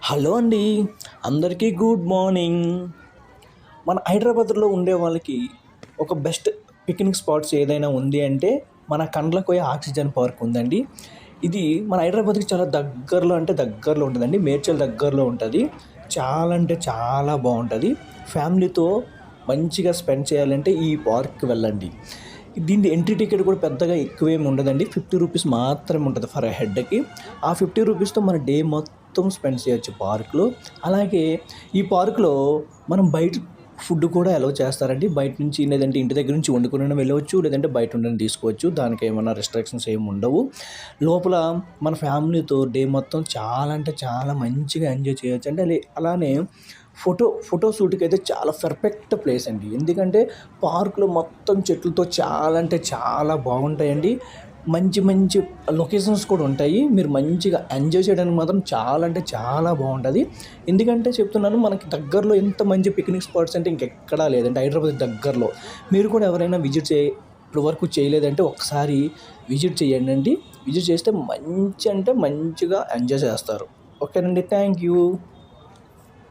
Hello అండి. అందరికీ good morning. మన హైదరాబాద్లో ఉండే వాళ్ళకి ఒక బెస్ట్ పిక్నిక్ స్పాట్స్ ఏదైనా ఉంది అంటే మన కండ్లకోయ ఆక్సిజన్ పార్క్ ఉందండి. ఇది మన హైదరాబాద్కి చాలా దగ్గరలో అంటే దగ్గరలో ఉంటుందండి. మేడ్చల్ దగ్గరలో ఉంటుంది. చాలా అంటే చాలా బాగుంటుంది. ఫ్యామిలీతో మంచిగా స్పెండ్ చేయాలంటే ఈ పార్క్కి వెళ్ళండి. దీని ఎంట్రీ టికెట్ కూడా పెద్దగా ఎక్కువేమి ఉండదండి. 50 రూపీస్ మాత్రమే ఉంటుంది ఫర్ హెడ్కి. ఆ 50 రూపీస్తో మన డే మొత్తం స్పెండ్ చేయొచ్చు పార్క్లో. అలాగే ఈ పార్క్లో మనం బయట ఫుడ్ కూడా అలౌ చేస్తారండి. బయట నుంచి లేదంటే ఇంటి దగ్గర నుంచి వండుకుని వెళ్ళవచ్చు, లేదంటే బయట ఉండని తీసుకోవచ్చు. దానికి ఏమైనా రెస్ట్రిక్షన్స్ ఏమి ఉండవు. లోపల మన ఫ్యామిలీతో డే మొత్తం చాలా అంటే చాలా మంచిగా ఎంజాయ్ చేయొచ్చు అండి. అలానే ఫోటో షూట్కి అయితే చాలా పర్ఫెక్ట్ ప్లేస్ అండి. ఎందుకంటే పార్క్లో మొత్తం చెట్లతో చాలా అంటే చాలా బాగుంటాయండి. మంచి మంచి లొకేషన్స్ కూడా ఉంటాయి. మీరు మంచిగా ఎంజాయ్ చేయడానికి మాత్రం చాలా అంటే చాలా బాగుంటుంది. ఎందుకంటే చెప్తున్నాను, మనకి దగ్గరలో ఎంత మంచి పిక్నిక్ స్పాట్స్ అంటే ఇంకెక్కడా లేదంటే హైదరాబాద్ దగ్గరలో. మీరు కూడా ఎవరైనా ఇప్పుడు వరకు చేయలేదంటే ఒకసారి విజిట్ చేయండి. విజిట్ చేస్తే మంచి అంటే మంచిగా ఎంజాయ్ చేస్తారు. ఓకేనండి, థ్యాంక్ యూ.